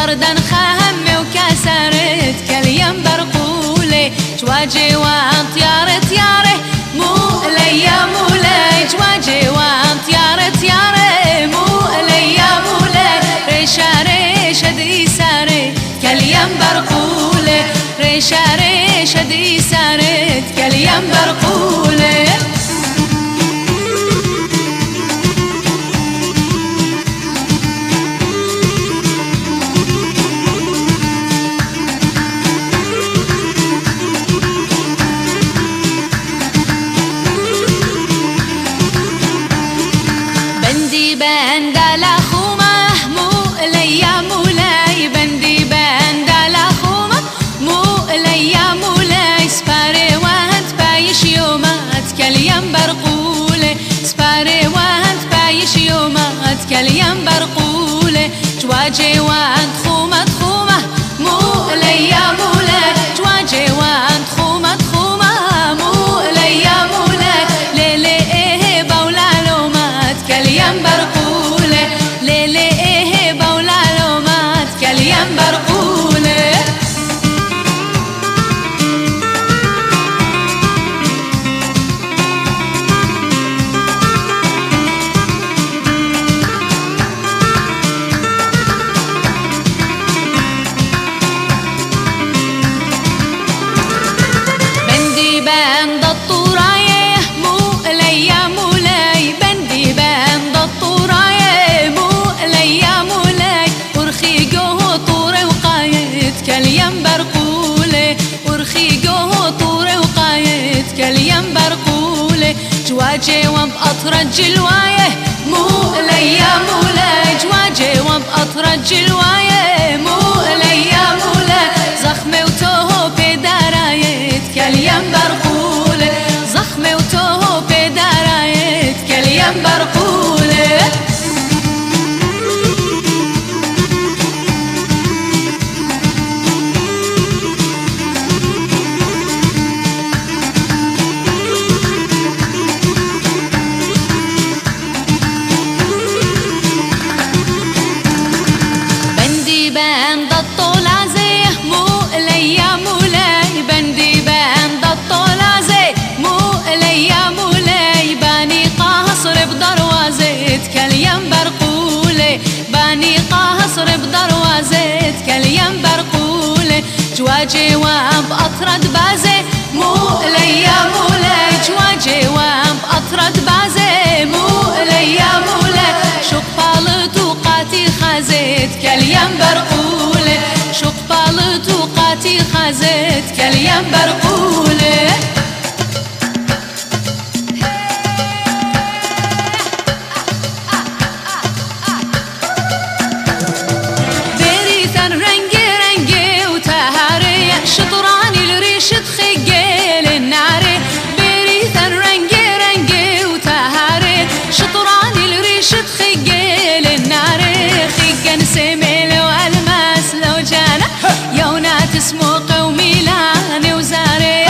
وردن خهم وكسرت كاليم برقولي جواجي وان طيارة طيارة مو ليا مولاي جواجي وان طيارة طيارة مو ليا مولاي ريشة ريشة دي سارت كاليم برقولي ريشة ريشة دي سارت كاليم برقولي بند الأخومة مو ليا مولاي بندي بند الأخومة مو ليا مولاي سباري وانت بايش يومات كاليم برقولي سباري وانت بايش يومات كاليم برقولي جواجي وانت خومة خومة مو ليا مولاي جواجي وانت خومة خومة مو ليا مولاي ليلي ايه بولا لومات كاليم برقولي ليلي ايه بولا لومات كاليم برقولي بندي بند الطوراية مو ليا مولاي بندي بند الطوراية مو ليا مولاي ورخي جوه طوري وقايد كاليم برقولي ورخي جوه طوري وقايد كاليم برقولي جواجي وبقطرة جلواية مو ليا مولاي جواجي وبقطرة جلواية مو ليا مولاي زخمة وتوهو بدرايد كاليم برقولي زخمة وتوهو بدرايد كاليم برقولي بندي بند الطلازي مو ليا مولاي بندي بند الطلازي مو ليا مولاي باني قاصر بدروازة كاليم برقولي باني قاصر بدروازة كاليم برقولي جواجي وبقطرة بازي مو ليا مولاي جواجي وبقطرة بازي مو ليا مولاي شقبالت وقاتي خازت كاليم برقولي شقبالت وقاتي خازت كاليم برقولي بريثن رنجي رنجي وتهاري شطراني الريش تخيل الناري بريثن رنجي رنجي وتهاري شطراني الريش تخيل الناري خيجن سميل والماس لو جانا يونا تسمو قومي لاني وزاري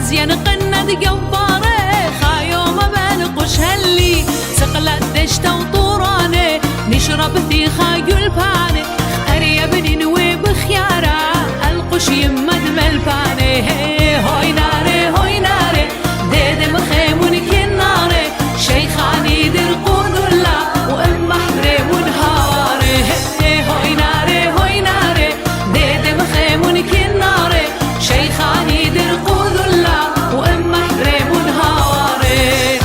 خزين قند قباره خايوم بنقش هلي سقلت دشته وطورانه نشرب ثيخا قلبانه أريا بني نوي بخياره القش يمد ملبانه هوي ناري هوي ناري ديد مخيمون كناري شيخاني در قودولا وام محرمون هاري هوي ناري هوي ناري ديد مخيمون كناري شيخاني در قودولا وام محرمون هاري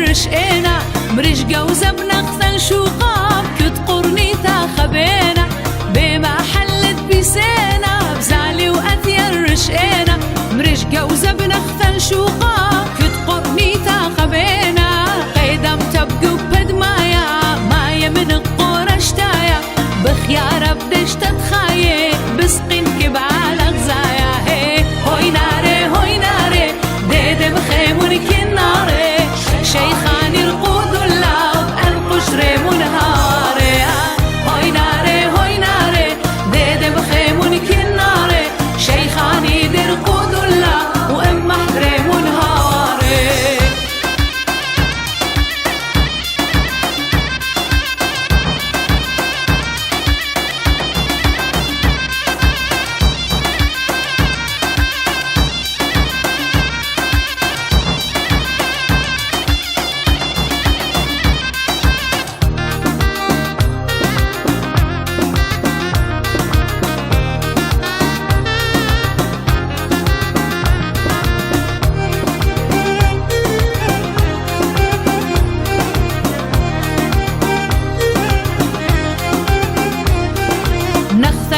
رشقنا مرشقة وزبنا خثن شوقاب كتقرني تاخبينا بما حلت بسينا بزالي وأثير رشقنا مرشقة وزبنا خثن شوقاب كتقرني تاخبينا قيدم تبقى بد مايا من القرشتايا بخيارة بدش تتخايي بسقين كبعال غزايا هوي ناري هوي ناري ديد بخيمون كناري شيخاني القود اللاب القشر منهاري هوي ناري هوي ناري ديد بخيمون كناري شيخاني در قود اللاب وام محري منهاري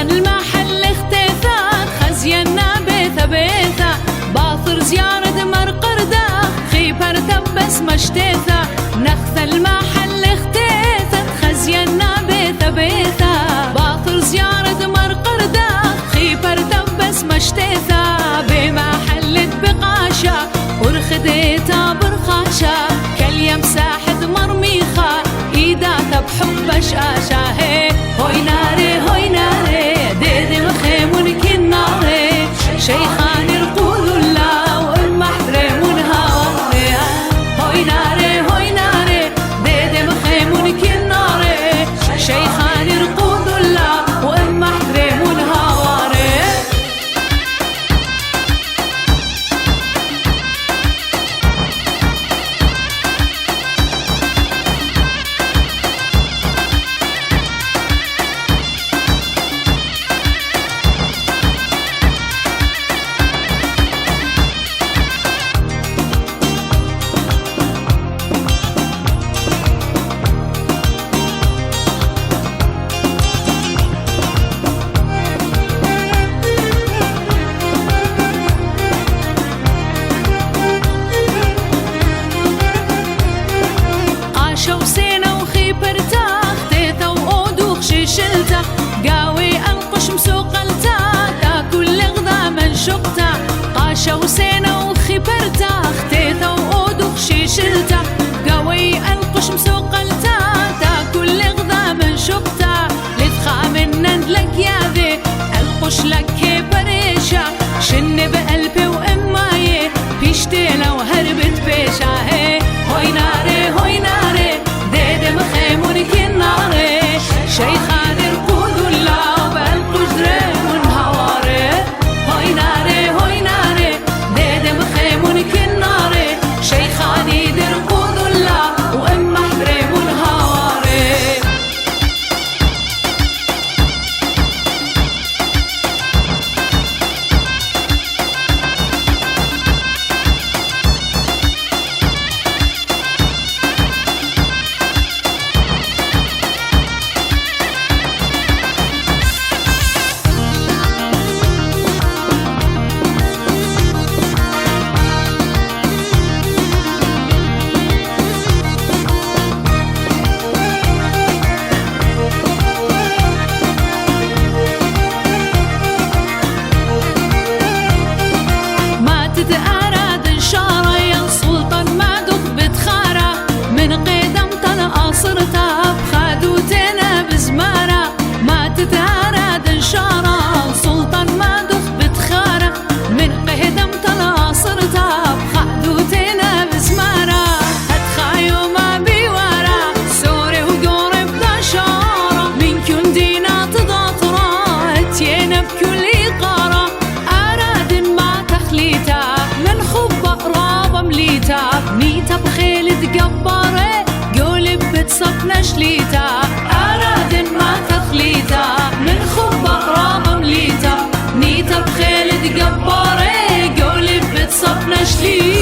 المحل اختفاء خزينا بيثا بيثا باثر زيارة مرقردة خيبر تبس مشتيثا نخث المحل اختفاء خزينا بيثا بيثا باثر زيارة مرقردة خيبر تبس مشتيثا بمحلة بقاشة ورخديتا برخاشة كاليم ساحد مرميخة إيداتا بحب شاشة هوي ناري هوي ناري ديدي مخيمون كناري شيخاني القود الله والمحرمون هاري هوي ناري هوي ناري ديدي مخيمون كناري شيخاني القود الله والمحرمون هاري قاوي أنقش مسوقلتا تاكل غذا من شقتا قاشا وسينا وخبرتا اختيتا وأودوخ شيشلتا قاوي أنقش مسوقلتا تاكل غذا من شقتا لتخا من لك يا ذي القش لك بريشا شن بقلبي وإماي بيشتينا وهربت بيشا هوي ناري هوي ناري ديد مخيمون كناري شيخاني القود الله بالقدرة والهواري هوي ناري هوي ناري ديد مخيمون كناري شيخاني در قود الله وام محرم الهواري بنيتها بخيل تقبره قولب بتصفنا شليتا أراد ما تخليتا من خبة رابة مليتا بنيتها بخيل تقبره قولب بتصفنا شليتا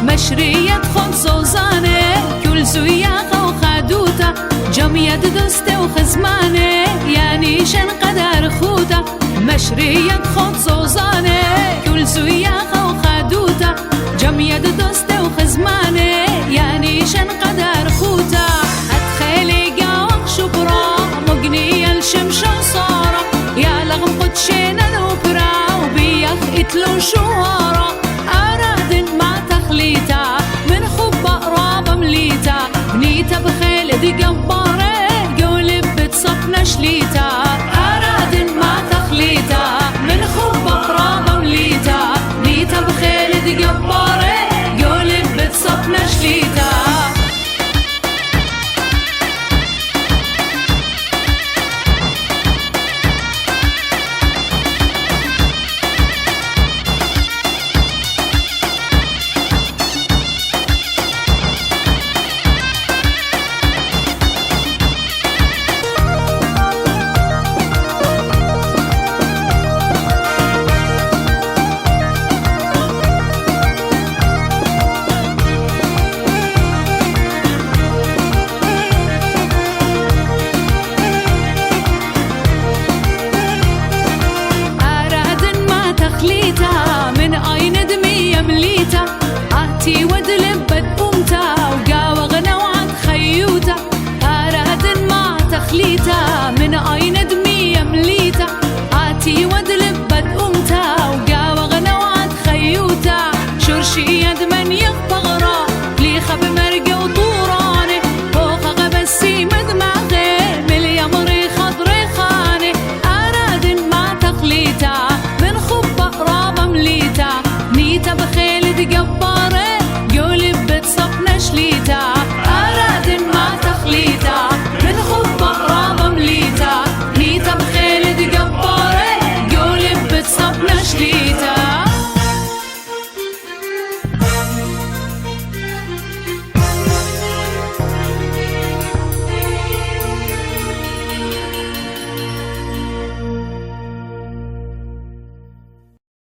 مشرية خنص وزانة كل سوياقة وخادوتا جمية دوستة وخزمانة يعني شن قدر خوتا مشرية خنص وزانة كل سوياقة وخادوتا جمية دوستة وخزمانة يعني شن قدر خوتا أتخيلي قاوق شبرا مقنية الشمشة وصارة يا لغم قدشين الوبرا وبيخ اتلو شوارة أراد ما تخليتا من خبة رابة مليتا بنيتها بخيل دي قبارة قولب بتصفنا شليتا